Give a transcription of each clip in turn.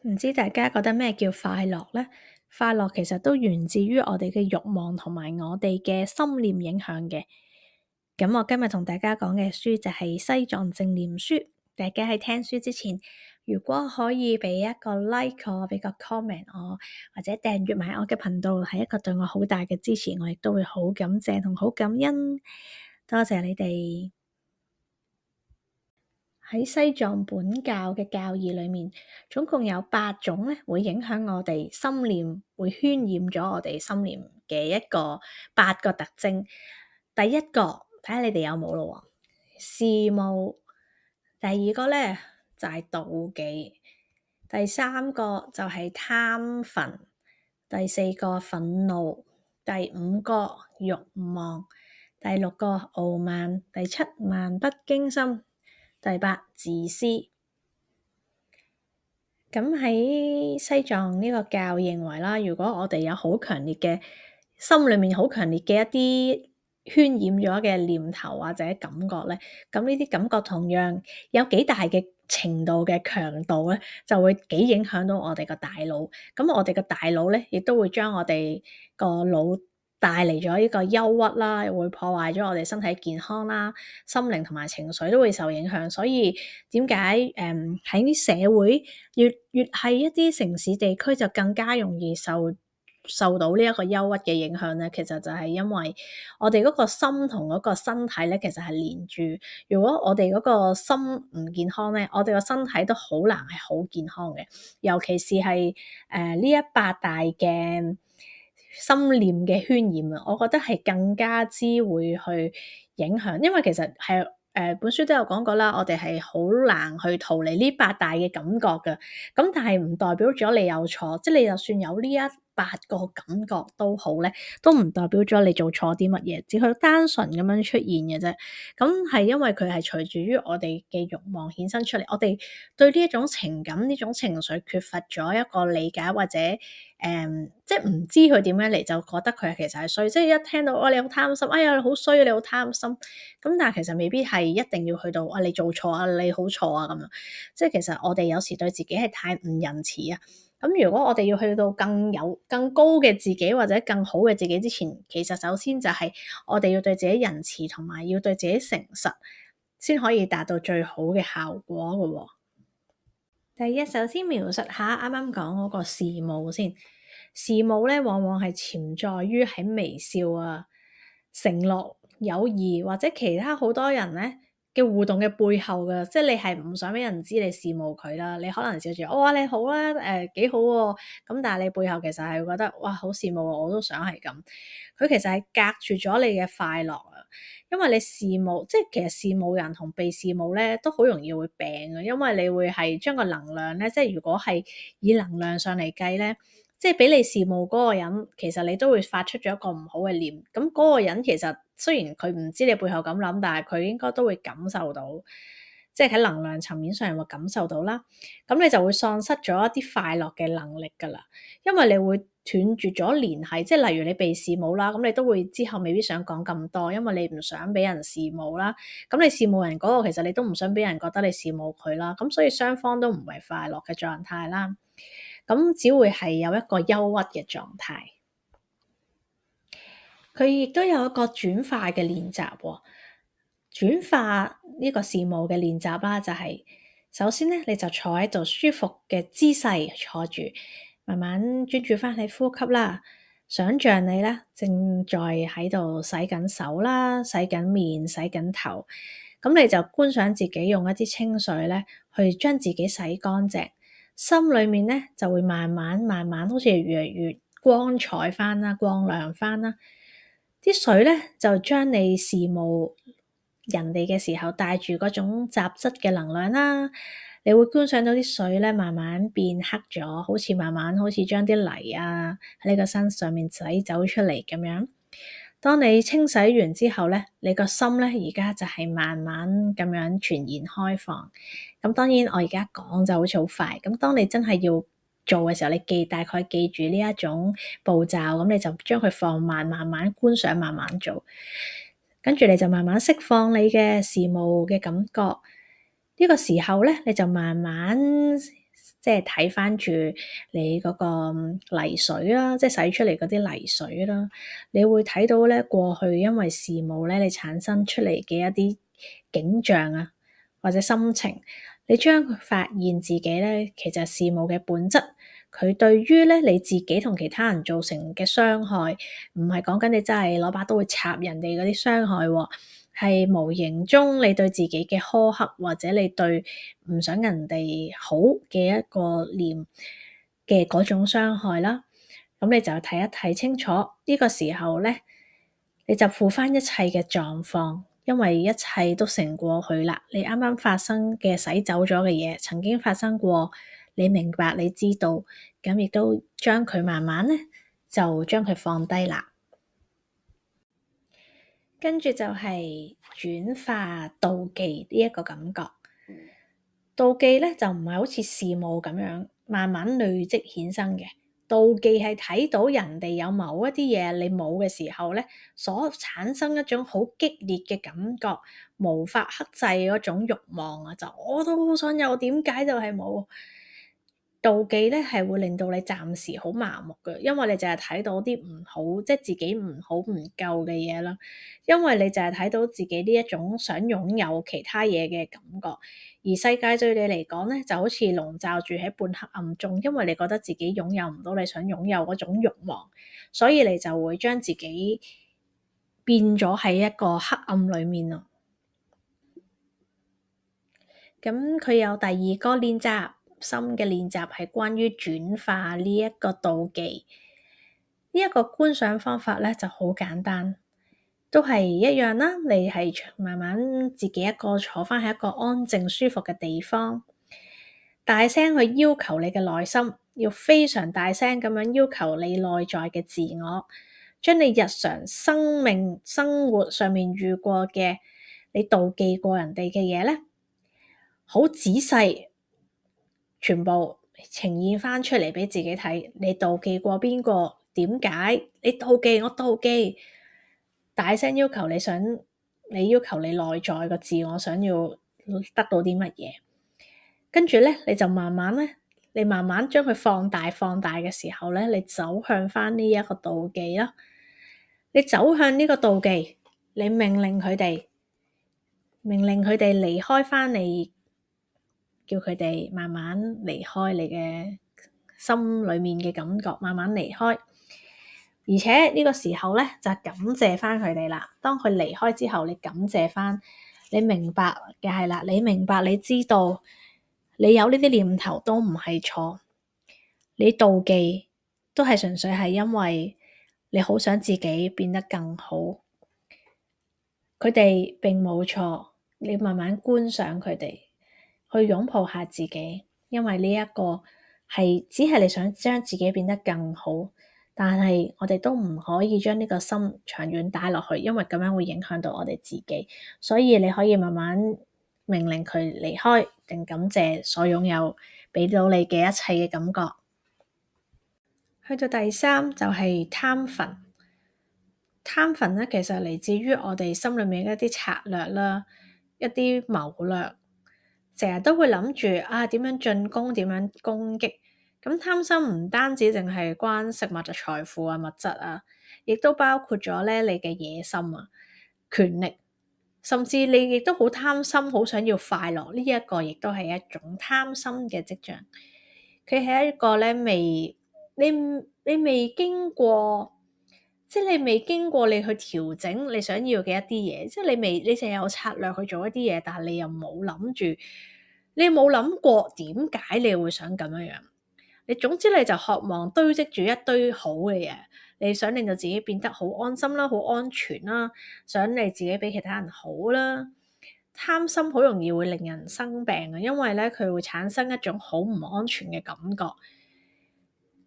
唔知大家覺得咩叫快樂呢？快樂其實都源自於我哋嘅慾望同埋我哋嘅心念影響嘅。咁我今日同大家講嘅書就係西藏正念書。大家喺聽書之前，如果可以俾一個 like 我，俾個 comment 我，或者訂閱埋我嘅頻道，係一個對我好大嘅支持，我亦都會好感謝同好感恩。多謝你哋。喺西藏本教嘅教義裏面，總共有8種咧，會影響我哋心念，會渲染咗我哋心念嘅一個8個特徵。第一個，睇下你哋有冇咯喎，羨慕；第二個咧就係妒忌；第三個就係貪憤；第四個憤怒；第五個慾望；第六個傲慢；第七漫不經心。第8，自私。咁喺西藏呢個教認為啦，如果我哋有好強烈嘅心裏面好強烈嘅一啲渲染咗嘅念頭或者感覺咧，咁呢啲感覺同樣有幾大嘅程度嘅強度咧，就會幾影響到我哋個大腦。咁我哋個大腦咧，亦都會將我哋個腦帶嚟咗呢個憂鬱啦，又會破壞咗我哋身體健康啦，心靈同埋情緒都會受影響。所以點解喺啲社會越係一啲城市地區就更加容易受到呢一個憂鬱嘅影響咧？其實就係因為我哋嗰個心同嗰個身體咧，其實係連住。如果我哋嗰個心唔健康咧，我哋個身體都好難係好健康嘅。尤其是係呢一8大嘅心念嘅渲染啊，我覺得係更加之會去影響，因為其實係本書都有講過啦，我哋係好難去逃離呢8大嘅感覺嘅。咁但係唔代表咗你有錯，即係你就算有呢8個感覺都好咧，都唔代表咗你做錯啲乜嘢，只係單純咁樣出現嘅啫。咁係因為佢係隨住於我哋嘅慾望衍生出嚟，我哋對呢一種情感、呢種情緒缺乏咗一個理解或者即係唔知佢點樣嚟，就覺得佢其實係衰。即係一聽到你好貪心，哎呀你好衰啊，你好貪心。咁但係其實未必係一定要去到你做錯啊，你好錯啊咁樣。即係其實我哋有時對自己係太唔仁慈啊。咁如果我哋要去到更高嘅自己或者更好嘅自己之前，其實首先就係我哋要對自己仁慈，同埋要對自己誠實，先可以達到最好嘅效果㗎喎。第一，首先描述下啱啱講嗰個羨慕先。羨慕咧，往往係潛在於喺微笑啊、承諾、友誼或者其他好多人咧嘅互動嘅背後嘅，即係你係唔想俾人知你羨慕佢啦。你可能笑住，哇你好啊，幾好喎。咁但係你背後其實係覺得，哇好羨慕啊，我都想係咁。佢其實係隔住咗你嘅快樂啊。因為你羨慕，即係其實羨慕人同被羨慕咧，都好容易會病嘅。因為你會係將個能量咧，即係如果係以能量上嚟計咧，即係俾你羨慕嗰個人，其實你都會發出咗一個唔好嘅念。咁嗰個人其實雖然佢唔知你背後咁諗，但係佢應該都會感受到，即係喺能量層面上會感受到啦。咁你就會喪失咗一啲快樂嘅能力㗎啦，因為你會斷絕咗聯繫。即係例如你被羨慕啦，咁你都會之後未必想講咁多，因為你唔想俾人羨慕啦。咁你羨慕人嗰個，其實你都唔想俾人覺得你羨慕佢啦。咁所以雙方都唔係快樂嘅狀態啦。咁只會係有一個憂鬱嘅狀態。佢亦都有一個轉化嘅練習喎。轉化呢個羨慕嘅練習啦，就係首先咧，你就坐喺度舒服嘅姿勢坐住，慢慢專注翻你呼吸啦。想像你咧正在喺度洗緊手啦、洗緊面、洗緊頭，咁你就觀想自己用一啲清水咧去將自己洗乾淨，心裏面咧就會慢慢好似越嚟越光彩翻啦、光亮翻啦。啲水咧就將你羨慕人哋嘅時候帶住嗰種雜質嘅能量啦，你會觀想到啲水咧慢慢變黑咗，好似慢慢好似將啲泥啊喺你個身上面洗走出嚟咁樣。當你清洗完之後咧，你個心咧而家就係慢慢咁樣全然開放。咁當然我而家講就好似好快，咁當你真係要做嘅時候，你大概記住呢一種步驟，咁你就將佢放慢，慢慢觀想，慢慢做。跟住你就慢慢釋放你嘅羨慕嘅感覺。呢個時候咧，你就慢慢即係睇翻住你嗰個泥水啦，即係洗出嚟嗰啲泥水啦，你會睇到咧過去因為事務咧，你產生出嚟嘅一啲景象啊，或者心情，你將佢發現自己咧，其實事務嘅本質，佢對於咧你自己同其他人造成嘅傷害，唔係講緊你真係攞把刀去插人哋嗰啲傷害喎。係無形中你對自己嘅苛刻，或者你對唔想人哋好嘅一個念嘅嗰種傷害啦。咁你就睇一睇清楚呢個時候咧，你就負翻一切嘅狀況，因為一切都成過去啦。你啱啱發生嘅洗走咗嘅嘢，曾經發生過，你明白你知道，咁亦都將佢慢慢咧就將佢放低啦。跟住就係轉化妒忌呢一個感覺。妒忌咧就唔係好似羨慕咁樣慢慢累積衍生嘅。妒忌係睇到人哋有某一啲嘢你冇嘅時候咧，所產生一種好激烈嘅感覺，無法克制嗰種慾望啊！就我都好想有，點解就係冇？妒忌咧係會令到你暫時好麻木嘅，因為你淨係睇到啲唔好，即係自己唔好唔夠嘅嘢啦。因為你淨係睇到自己呢一種想擁有其他嘢嘅感覺，而世界對你嚟講咧就好似籠罩住喺半黑暗中，因為你覺得自己擁有唔到你想擁有嗰種慾望，所以你就會將自己變咗喺一個黑暗裡面咯。咁佢有第二個練習，心嘅練習係關於轉化呢一個妒忌。呢一個觀賞方法咧就好簡單，都係一樣啦。你係慢慢自己一個坐翻喺一個安靜舒服嘅地方，大聲去要求你嘅內心，要非常大聲咁樣要求你內在嘅自我，將你日常生命生活上面遇過嘅你妒忌過人哋嘅嘢咧，好仔細，全部呈現翻出嚟俾自己睇。你妒忌過邊個？點解？你妒忌，我妒忌。大聲要求你要求你內在個自我想要得到啲乜嘢？跟住咧，你慢慢將佢放大嘅時候咧，你走向翻呢一個妒忌啦。你走向呢個妒忌，你命令佢哋離開翻你。叫佢哋慢慢離開你嘅心裏面嘅感覺，慢慢離開。而且呢個時候咧，就感謝翻佢哋啦。當佢離開之後，你感謝翻，你明白嘅係啦，你明白，你知道，你有呢啲念頭都唔係錯，你妒忌都係純粹係因為你好想自己變得更好。佢哋並冇錯，你慢慢觀賞佢哋。去擁抱下自己，因為呢一個只係你想將自己變得更好，但係我哋都唔可以將呢個心長遠帶落去，因為咁樣會影響到我哋自己。所以你可以慢慢命令佢離開，定感謝所擁有俾到你嘅一切嘅感覺。去到第三就係貪憤。貪憤咧，其實嚟自於我哋心裏面一啲策略啦，一啲謀略。成日都會諗住啊，點樣進攻，點樣攻擊。咁貪心唔單止淨係關食物、財富啊、物質啊，亦都包括咗咧你嘅野心啊、權力，甚至你亦都好貪心，好想要快樂。呢一個亦都係一種貪心嘅跡象。佢係一個咧你未經過，即係你未經過你去調整你想要嘅一啲嘢，即係你淨係有策略去做一啲嘢，但係你又冇諗住，你冇諗過點解你會想咁樣樣。你總之你就渴望堆積住一堆好嘅嘢，你想令到自己變得好安心啦，好安全啦，想你自己比其他人好啦。貪心好容易會令人生病嘅，因為咧佢會產生一種好唔安全嘅感覺。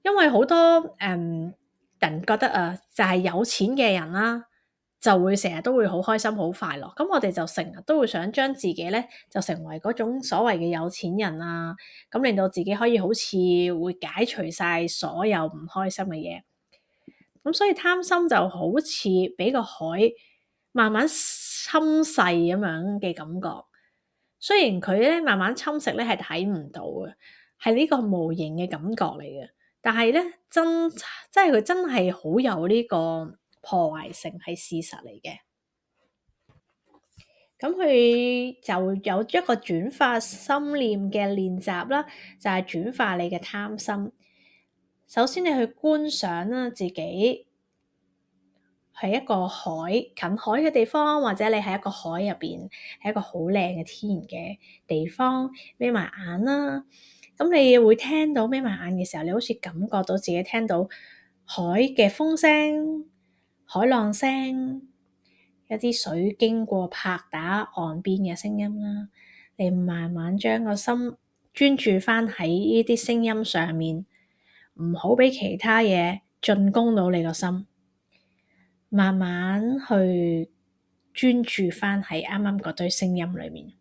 因為好多人覺得就係有錢嘅人啦，就會成日都會好開心、好快樂。咁我哋就成日都會想將自己咧就成為嗰種所謂嘅有錢人啊，咁令到自己可以好似會解除晒所有唔開心嘅嘢。咁所以貪心就好似俾個海慢慢侵蝕咁樣嘅感覺。雖然佢咧慢慢侵蝕咧係睇唔到嘅。係呢個無形嘅感覺嚟嘅。但係咧，即係佢真係好有呢個破壞性，係事實嚟嘅。咁佢就有一個轉化心念嘅練習啦，就係轉化你嘅貪心。首先你去觀想啦，自己係一個海，近海嘅地方，或者你喺一個海入邊，係一個好靚嘅天然嘅地方，眯埋眼啦。咁你會聽到眯埋眼嘅時候，你好似感覺到自己聽到海嘅風聲、海浪聲。一啲水經過拍打岸邊嘅聲音啦，你慢慢將個心專注翻喺呢啲聲音上面，唔好俾其他嘢進攻到你個心，慢慢去專注翻喺啱啱嗰堆聲音裏面。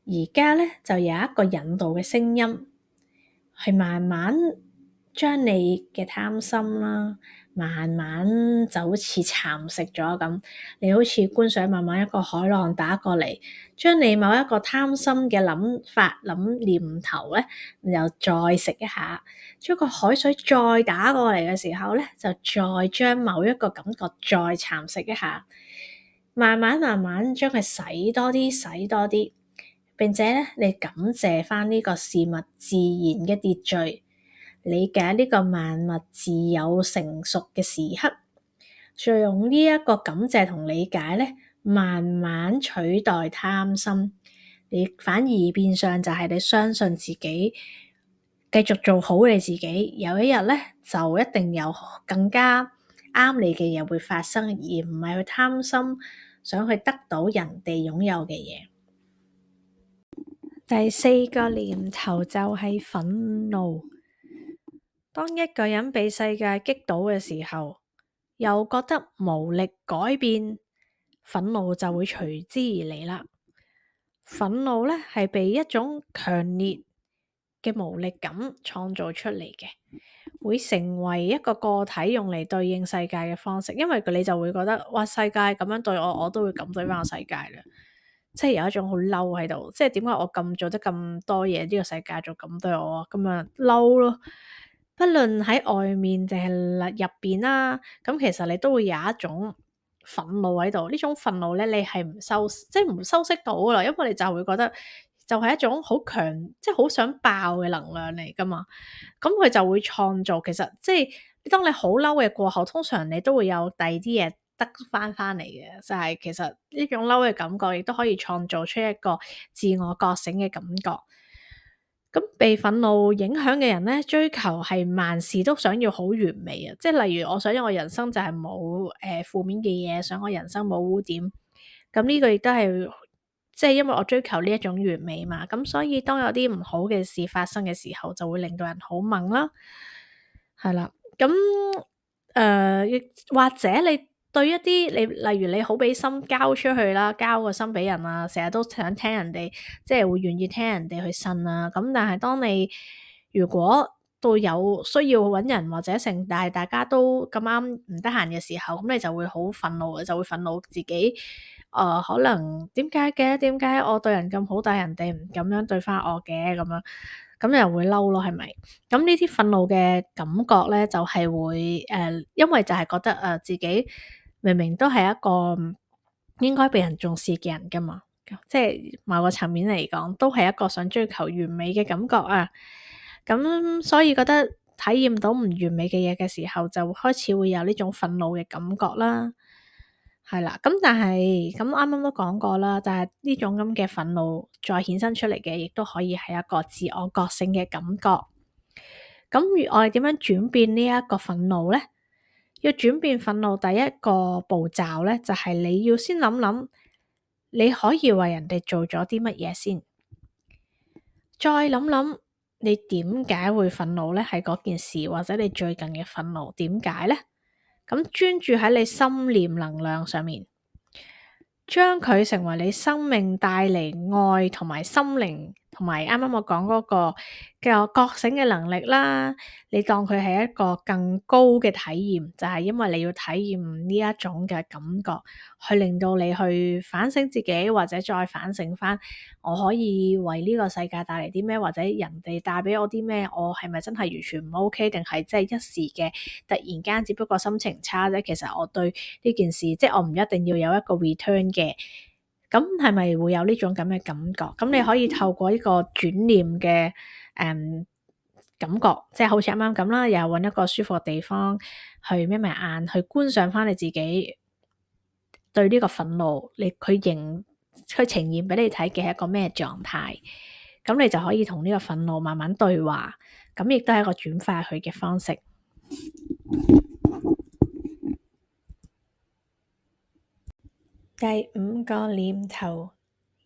而家咧就有一個引導嘅聲音，係慢慢將你嘅貪心啦，慢慢就好似蠶食咗咁。你好似觀想慢慢一個海浪打過嚟，將你某一個貪心嘅諗法、念頭咧，又再食一下。將個海水再打過嚟嘅時候咧，就再將某一個感覺再蠶食一下。慢慢將佢洗多啲，洗多啲。並且咧，你感謝返呢個事物自然嘅秩序，理解呢個萬物自有成熟嘅時刻，再用呢一個感謝同理解咧，慢慢取代貪心。你反而變相就係你相信自己，繼續做好你自己。有一日咧，就一定有更加啱你嘅嘢會發生，而唔係去貪心，想去得到人哋擁有嘅嘢。第四個念頭就係憤怒。當一個人被世界擊倒嘅時候，又覺得無力改變，憤怒就會隨之而嚟啦。憤怒咧係被一種強烈嘅無力感創造出嚟嘅，會成為一個個體用嚟對應世界嘅方式。因為你就會覺得，哇，世界咁樣對我，我都會咁對翻個世界啦。即係有一種好嬲喺度，即係點解我咁做得咁多嘢，呢個世界就咁對我，咁啊嬲咯。不論喺外面定係入邊啦，咁其實你都會有一種憤怒喺度。呢種憤怒咧，你係唔修飾到噶啦，因為你就會覺得就係一種好強，即係好想爆嘅能量嚟噶嘛。咁佢就會創造，其實即係當你好嬲嘅過後，通常你都會有第二啲嘢得翻嚟嘅，就係其實呢種嬲嘅感覺，亦都可以創造出一個自我覺醒嘅感覺。咁被憤怒影響嘅人咧，追求係萬事都想要好完美啊！即係例如，我想我人生就係冇負面嘅嘢，想我人生冇污點。咁呢個亦都係即係因為我追求呢一種完美嘛。咁所以當有啲唔好嘅事發生嘅時候，就會令到人好掹啦。係啦，咁或者你對一啲例如你好俾心交出去啦，交個心俾人啊，成日都想聽人哋，即係會願意聽人哋去呻啊。咁但係當你如果到有需要揾人或者成，但係大家都咁啱唔得閒嘅時候，咁你就會好憤怒嘅，就會憤怒自己。可能點解嘅？點解我對人咁好，但係人哋唔咁樣對翻我嘅咁樣？咁又會嬲咯，係咪？咁呢啲憤怒嘅感覺咧，就係會因為就係覺得自己明明都係一個應該被人重視嘅人噶嘛，即係某個層面嚟講，都係一個想追求完美嘅感覺啊。咁所以覺得體驗到唔完美嘅嘢嘅時候，就開始會有呢種憤怒嘅感覺啦。係啦，咁但係咁啱啱都講過啦，就係呢種咁嘅憤怒再衍生出嚟嘅，亦都可以係一個自我覺醒嘅感覺。咁我哋點樣轉變呢一個憤怒咧？要轉變憤怒，第一個步驟咧，就係你要先諗諗，你可以為人哋做咗啲乜嘢先，再諗諗你點解會憤怒咧？係嗰件事，或者你最近嘅憤怒點解咧？咁專注喺你心念能量上面，將佢成為你生命帶嚟愛同埋心靈同埋啱啱我講嗰個嘅覺醒嘅能力啦，你當佢係一個更高嘅體驗，就係因為你要體驗呢一種嘅感覺，去令到你去反省自己，或者再反省返我可以為呢個世界帶嚟啲咩，或者人哋帶俾我啲咩，我係咪真係完全唔 OK，定係即係一時嘅突然間，只不過心情差啫。其實我對呢件事，即係我唔一定要有一個 return 嘅。咁係咪會有呢種咁嘅感覺？咁你可以透過呢個轉念嘅感覺，即係好似啱啱咁啦，又揾一個舒服嘅地方去眯埋眼，去觀賞翻你自己對呢個憤怒，佢呈現俾你睇嘅係一個咩狀態？咁你就可以同呢個憤怒慢慢對話，咁亦都係一個轉化佢嘅方式。第五個念頭，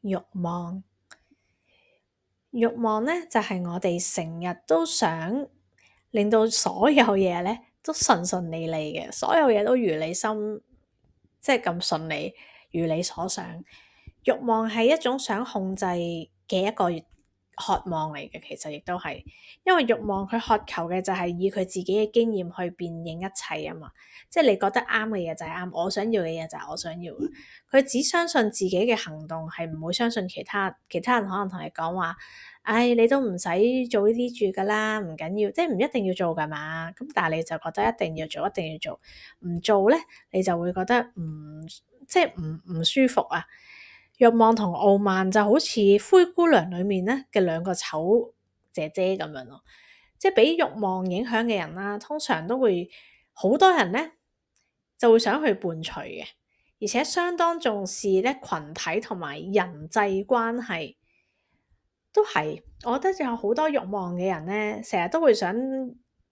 慾望。慾望呢，就係我哋成日都想令到所有嘢呢都順順利利嘅，所有嘢都如你心，即係咁順利，如你所想。慾望係一種想控制嘅一個渴望嚟嘅，其實亦都係，因為慾望佢渴求嘅就係以佢自己嘅經驗去辨認一切啊嘛，即係你覺得啱嘅嘢就係啱，我想要嘅嘢就係我想要嘅。佢只相信自己嘅行動，係唔會相信其他人可能同你講話，唉，你都唔使做呢啲住㗎啦，唔緊要，即係唔一定要做㗎嘛。咁但係你就覺得一定要做，一定要做，唔做咧你就會覺得即係唔舒服啊。慾望同傲慢就好似灰姑娘裏面咧嘅兩個醜姐姐咁樣咯，即係俾慾望影響嘅人啦，通常都會好多人咧就會想去伴隨嘅，而且相當重視咧群體同埋人際關係，都係我覺得有好多慾望嘅人咧，成日都會想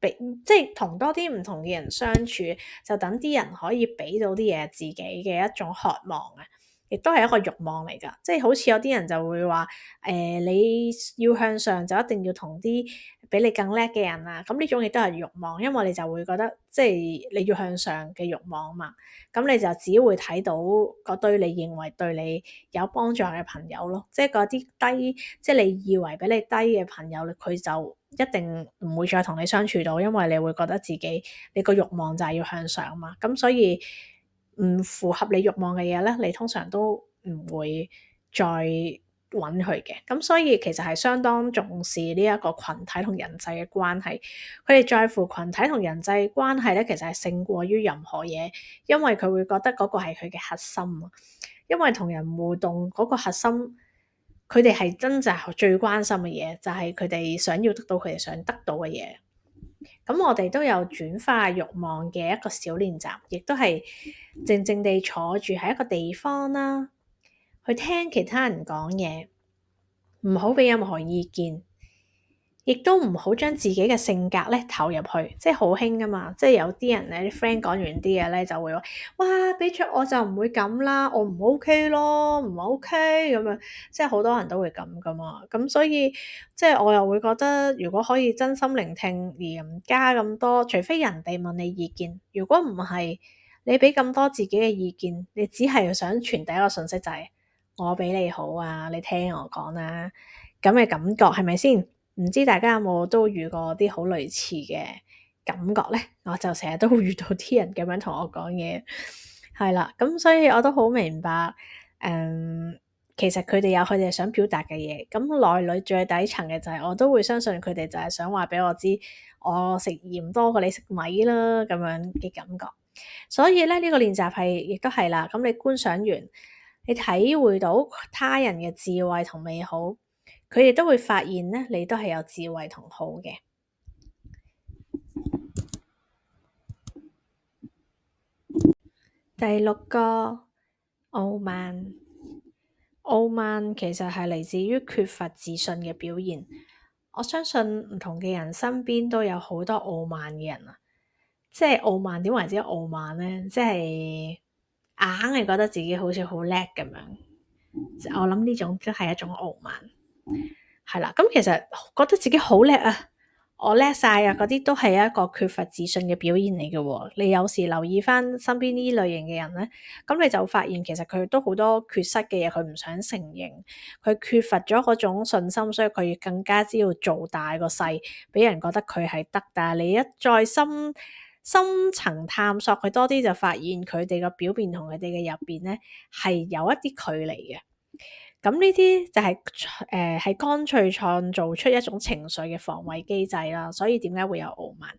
俾即係同多啲唔同嘅人相處，就等啲人可以俾到啲嘢自己嘅一種渴望啊！亦都係一個慾望嚟㗎，即係好似有啲人就會話，你要向上就一定要同啲比你更叻嘅人啊，咁呢種亦都係慾望，因為你就會覺得即係你要向上嘅慾望啊嘛，咁你就只會睇到嗰堆你認為對你有幫助嘅朋友咯，即係嗰啲低，即係你以為比你低嘅朋友，佢就一定唔會再同你相處到，因為你會覺得自己你個慾望就係要向上嘛，咁所以唔符合你慾望嘅嘢咧，你通常都唔會再揾佢嘅。咁所以其實係相當重視呢一個群體同人際嘅關係。佢哋在乎群體同人際關係咧，其實係勝過於任何嘢，因為佢會覺得嗰個係佢嘅核心啊。因為同人互動嗰個核心，佢哋係真正最關心嘅嘢，就係佢哋想要得到佢哋想得到嘅嘢。咁我哋都有轉化慾望嘅一個小練習，亦都係靜靜地坐住喺一個地方啦，去聽其他人講嘢，唔好俾任何意見，亦都唔好將自己嘅性格咧投入去，即係好興㗎嘛。即係有啲人咧，啲 friend 講完啲嘢咧，就會話：哇，俾着我就唔會咁啦，我唔 OK 咯，唔 OK 咁樣。即係好多人都會咁㗎嘛。咁所以即係我又會覺得，如果可以真心聆聽而唔加咁多，除非人哋問你意見，如果唔係你俾咁多自己嘅意見，你只係想傳遞一個信息就係我比你好啊，你聽我講啦，咁嘅感覺係咪先？唔知大家有冇都遇過啲好類似嘅感覺咧？我就成日都會遇到啲人咁樣同我講嘢，係啦，咁所以我都好明白，其實佢哋有佢哋想表達嘅嘢，咁內裏最底層嘅就係我都會相信佢哋就係想話俾我知，我食鹽多過你食米啦咁樣嘅感覺。所以咧呢個練習係亦都係啦，咁你觀賞完，你體會到他人嘅智慧同美好。佢哋都會發現咧，你都係有智慧同好嘅。第六個，傲慢。傲慢其實係嚟自於缺乏自信嘅表現。我相信唔同嘅人身邊都有好多傲慢嘅人啊。即係傲慢點為之傲慢咧？即係硬係覺得自己好似好叻咁樣。我諗呢種都係一種傲慢。係啦，咁其實覺得自己好叻啊，我叻晒啊，嗰啲都係一個缺乏自信嘅表現嚟嘅喎。你有時留意翻身邊呢類型嘅人咧，咁你就發現其實佢都好多缺失嘅嘢，佢唔想承認，佢缺乏咗嗰種信心，所以佢更加之要做大個勢，俾人覺得佢係得。但係你一再深層探索佢多啲，就發現佢哋個表面同佢哋嘅入邊咧係有一啲距離嘅。咁呢啲就係乾脆創造出一種情緒嘅防衛機制啦，所以點解會有傲慢？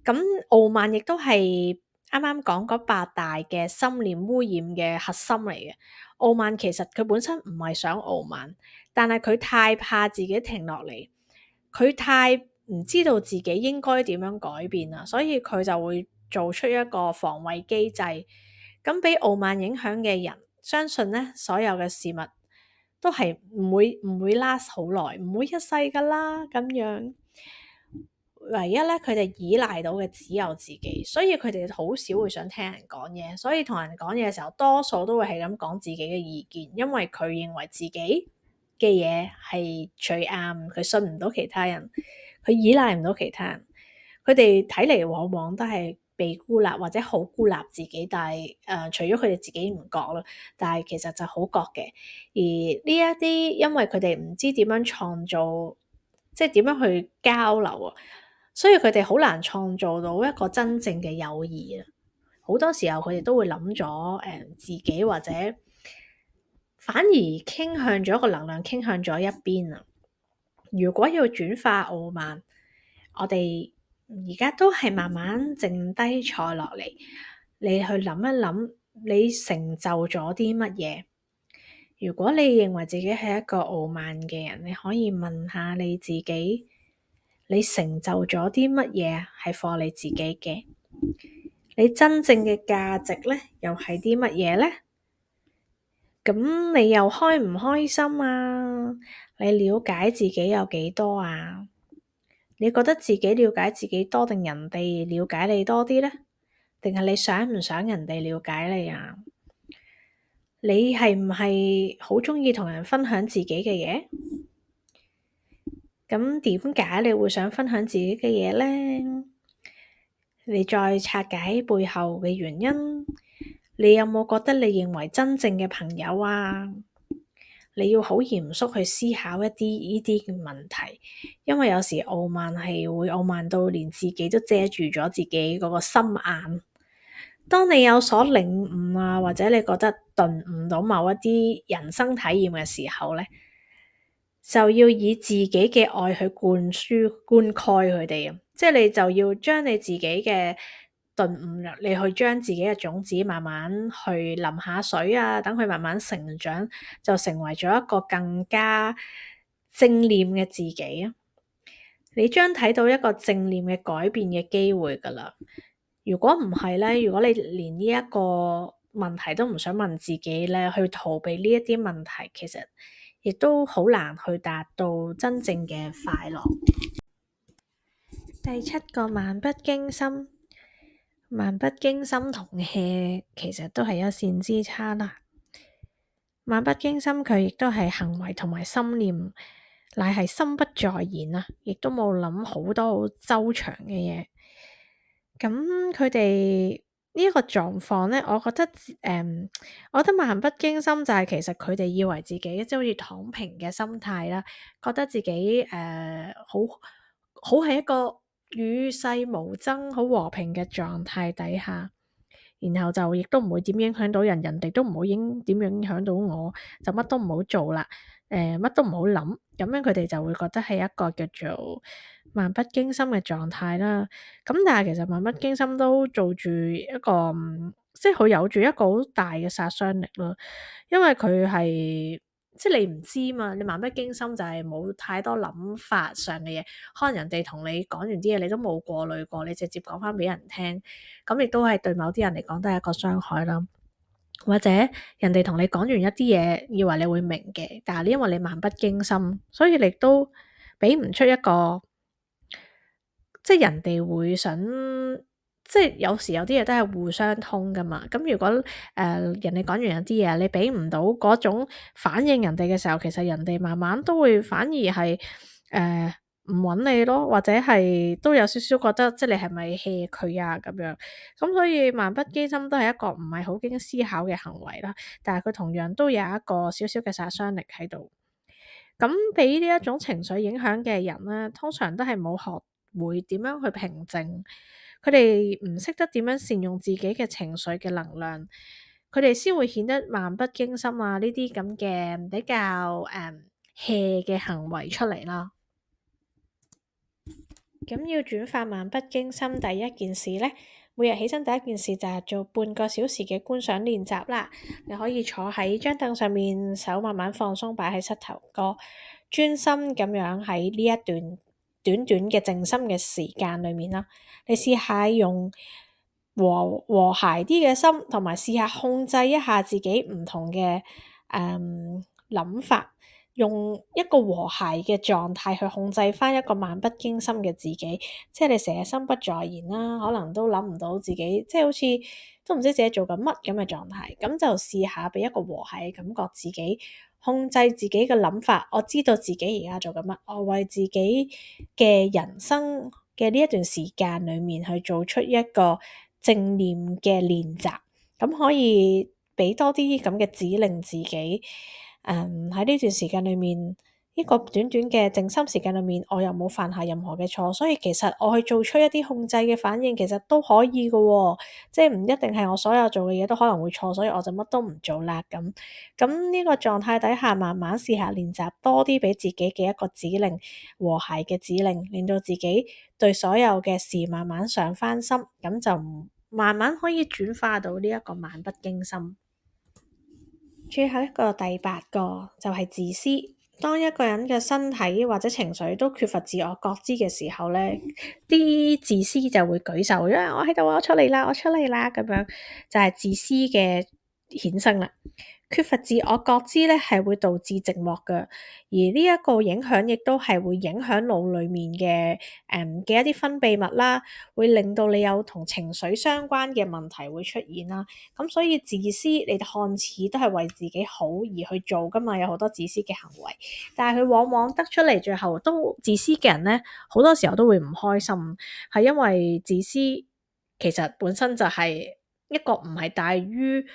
咁傲慢亦都係啱啱講嗰八大嘅心念污染嘅核心嚟嘅。傲慢其實佢本身唔係想傲慢，但係佢太怕自己停落嚟，佢太唔知道自己應該點樣改變啦，所以佢就會做出一個防衛機制。咁俾傲慢影響嘅人，相信咧所有嘅事物都係唔會 last 好耐，唔會一世噶啦咁樣。唯一咧，佢哋依賴到嘅只有自己，所以佢哋好少會想聽人講嘢，所以同人講嘢嘅時候，多數都會係咁講自己嘅意見，因為佢認為自己嘅嘢係最啱，佢信唔到其他人，佢依賴唔到其他人。佢哋睇嚟往往都係被孤立或者好孤立自己，但係除咗佢哋自己唔覺啦，但係其實就好覺嘅。而呢一啲因為佢哋唔知點樣創造，即係點樣去交流啊，所以佢哋好難創造到一個真正嘅友誼啊。好多時候佢哋都會諗咗自己，或者反而傾向咗個能量傾向咗一邊啊。如果要轉化傲慢，我哋而家都係慢慢靜低坐落嚟，你去諗一諗，你成就咗啲乜嘢？如果你認為自己係一個傲慢嘅人，你可以問下你自己，你成就咗啲乜嘢係 for 你自己嘅？你真正嘅價值咧，又係啲乜嘢咧？咁你又開唔開心啊？你了解自己有幾多啊？你覺得自己了解自己多定人哋了解你多啲咧？定係你想唔想人哋了解你啊？你係唔係好鍾意同人分享自己嘅嘢？咁點解你會想分享自己嘅嘢咧？你再拆解背後嘅原因，你有冇覺得你認為真正嘅朋友啊？你要好嚴肅去思考一啲呢啲嘅問題，因為有時傲慢係會傲慢到連自己都遮住咗自己嗰個心眼。當你有所領悟啊，或者你覺得頓悟到某一啲人生體驗嘅時候咧，就要以自己嘅愛去灌輸、灌溉佢哋啊！即係你就要將你自己嘅頓悟，你去將自己嘅種子慢慢去淋下水啊，等佢慢慢成長，就成為咗一個更加正念嘅自己啊！你將睇到一個正念嘅改變嘅機會㗎喇。如果唔係咧，如果你連呢一個問題都唔想問自己咧，去逃避呢一啲問題，其實亦都好難去達到真正嘅快樂。第七個漫不經心，漫不經心同 hea 其實都係一線之差啦。漫不經心佢亦都係行為同埋心念，乃係心不在焉啊，亦都冇諗好多好周詳嘅嘢。咁佢哋呢一個狀況咧，我覺得漫不經心就係其實佢哋以為自己即係好似躺平嘅心態啦，覺得自己好係一個與世無爭、好和平嘅狀態底下，然後就亦都唔會點影響到人，人哋都唔會點影響到我，就乜都唔好做啦，乜都唔好諗，咁樣佢哋就會覺得係一個叫做漫不經心嘅狀態啦。咁但係其實漫不經心都做住一個，即係佢有住一個好大嘅殺傷力咯，因為佢係即係你唔知嘛，你漫不經心就係冇太多諗法上嘅嘢，可能人哋同你講完啲嘢，你都冇過濾過，你直接講翻俾人聽，咁亦都係對某啲人嚟講都係一個傷害啦。或者人哋同你講完一啲嘢，以為你會明嘅，但係因為你漫不經心，所以你都俾唔出一個，即係人哋會想，即係有時有啲嘢都係互相通噶嘛。咁如果人哋講完一啲嘢，你俾唔到嗰種反應人哋嘅時候，其實人哋慢慢都會反而係唔揾你咯，或者係都有少少覺得即係你係咪 hea 佢啊咁樣。咁所以漫不經心都係一個唔係好經思考嘅行為啦，但係佢同樣都有一個少少嘅殺傷力喺度。咁俾呢一種情緒影響嘅人咧，通常都係冇學會點樣去平靜，佢哋唔識得點樣善用自己嘅情緒嘅能量，佢哋先會顯得漫不經心啊，呢啲咁嘅比較hea 嘅行為出嚟啦。咁要轉化漫不經心，第一件事呢，每日起身第一件事就係做半個小時嘅觀想練習啦。你可以坐喺張凳上面，手慢慢放鬆，擺喺膝頭哥，專心咁樣喺呢一段短短嘅靜心嘅時間裏面啦。你試下用和諧啲嘅心，同埋試下控制一下自己唔同嘅諗法。用一個和諧嘅狀態去控制返一個漫不經心嘅自己，即係你成日心不在焉啦，可能都諗唔到自己，即係好似都唔知自己做緊乜咁嘅狀態。咁就試下俾一個和諧嘅感覺自己，控制自己嘅諗法。我知道自己而家做緊乜，我為自己嘅人生嘅呢一段時間裡面去做出一個正念嘅練習，咁可以俾多啲咁嘅指令自己。喺呢段時間裏面，呢個短短嘅靜心時間裏面，我又冇犯下任何嘅錯，所以其實我去做出一啲控制嘅反應，其實都可以嘅喎，即係唔一定係我所有做嘅嘢都可能會錯，所以我就乜都唔做啦咁。咁呢個狀態底下，慢慢試下練習多啲俾自己嘅一個指令，和諧嘅指令，令到自己對所有嘅事慢慢上翻心，咁就慢慢可以轉化到呢一個漫不經心。最後一個第八個就係自私。當一個人嘅身體或者情緒都缺乏自我覺知嘅時候咧，啲自私就會舉手，因為我喺度，我出嚟啦，我出嚟啦，咁樣就係自私嘅衍生啦。缺乏自我覺知咧，係會導致寂寞嘅，而呢一個影響亦都係會影響腦裡面嘅一啲分泌物啦，會令到你有同情緒相關嘅問題會出現啦。咁所以自私，你看似都係為自己好而去做㗎嘛，有好多自私嘅行為，但係佢往往得出嚟最後都自私嘅人咧，好多時候都會唔開心，係因為自私其實本身就係一個唔係大於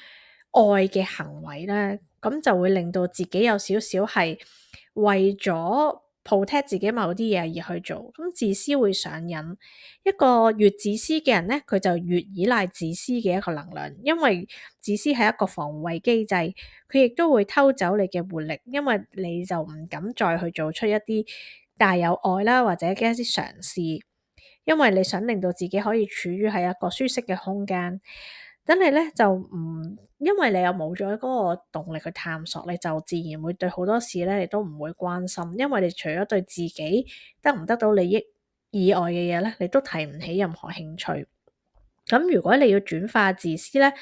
愛嘅行為咧，咁就會令到自己有少少係為咗 protect 自己某啲嘢而去做，咁自私會上癮。一個越自私嘅人咧，佢就越依賴自私嘅一個能量，因為自私係一個防衛機制，佢亦都會偷走你嘅活力，因為你就唔敢再去做出一啲帶有愛啦，或者嘅一啲嘗試，因為你想令到自己可以處於喺一個舒適嘅空間。等你咧就唔，因為你又冇咗嗰個動力去探索，你就自然會對好多事咧，你都唔會關心，因為你除咗對自己得唔得到利益以外嘅嘢咧，你都提唔起任何興趣。咁如果你要轉化自私咧，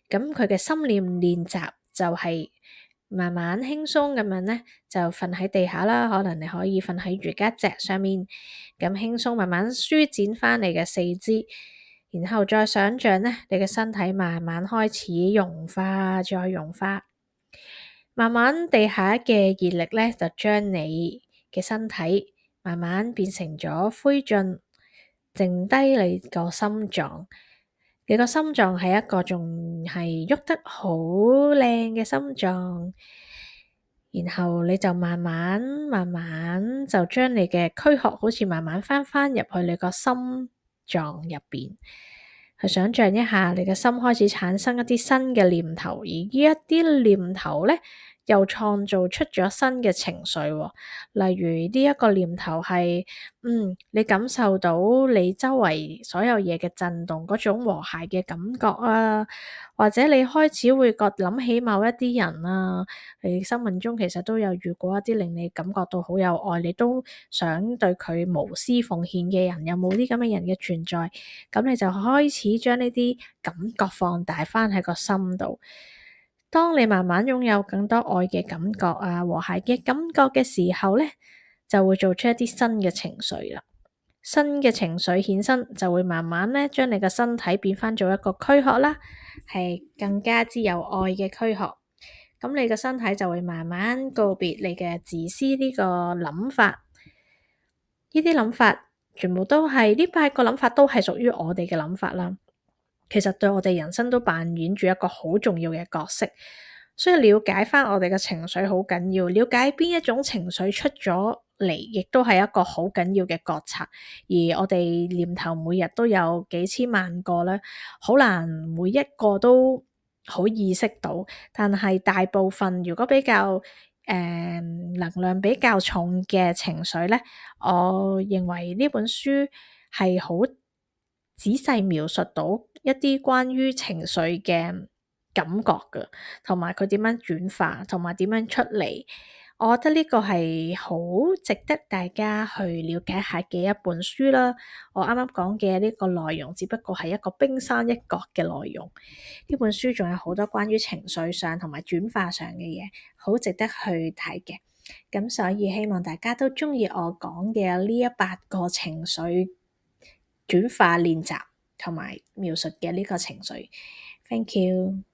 咁佢嘅心念練習就係慢慢輕鬆咁樣咧，就瞓喺地下啦，可能你可以瞓喺瑜伽席上面，咁輕鬆慢慢舒展翻你嘅四肢。然後再想像咧，你嘅身體慢慢開始融化，再融化，慢慢地下嘅熱力咧，就將你嘅身體慢慢變成咗灰燼，剩低你個心臟。你個心臟係一個仲係喐得好靚嘅心臟，然後你就慢慢就將你嘅軀殼好似慢慢翻入去你個心臟入邊。去想像一下，你嘅心開始產生一啲新嘅念頭，而呢一啲念頭咧，又創造出咗新嘅情緒喎。例如呢一個念頭係，你感受到你周圍所有嘢嘅震動，嗰種和諧嘅感覺啊，或者你開始會諗起某一啲人啊，你生命中其實都有遇過一啲令你感覺到好有愛，你都想對佢無私奉獻嘅人，有冇啲咁嘅人嘅存在？咁你就開始將呢啲感覺放大返喺個心度。當你慢慢擁有更多愛嘅感覺啊，和諧嘅感覺嘅時候咧，就會做出一啲新嘅情緒啦。新嘅情緒衍生就會慢慢咧，將你嘅身體變返做一個軀殼啦，係更加之有愛嘅軀殼。咁你嘅身體就會慢慢告別你嘅自私呢個諗法。呢啲諗法全部都係呢八個諗法都係屬於我哋嘅諗法啦。其實對我哋人生都扮演住一個好重要嘅角色，所以了解翻我哋嘅情緒好緊要，了解邊一種情緒出咗嚟，亦都係一個好緊要嘅覺察。而我哋念頭每日都有幾千萬個咧，好難每一個都好意識到，但係大部分如果比較能量比較重嘅情緒咧，我認為呢本書係好仔細描述到一啲關於情緒嘅感覺㗎，同埋佢點樣轉化，同埋點樣出嚟。我覺得呢個係好值得大家去了解下嘅一本書啦。我啱啱講嘅呢個內容，只不過係一個冰山一角嘅內容。呢本書仲有好多關於情緒上同埋轉化上嘅嘢，好值得去睇嘅。咁所以希望大家都鍾意我講嘅呢一8個情緒轉化練習同埋描述嘅呢個情緒。Thank you。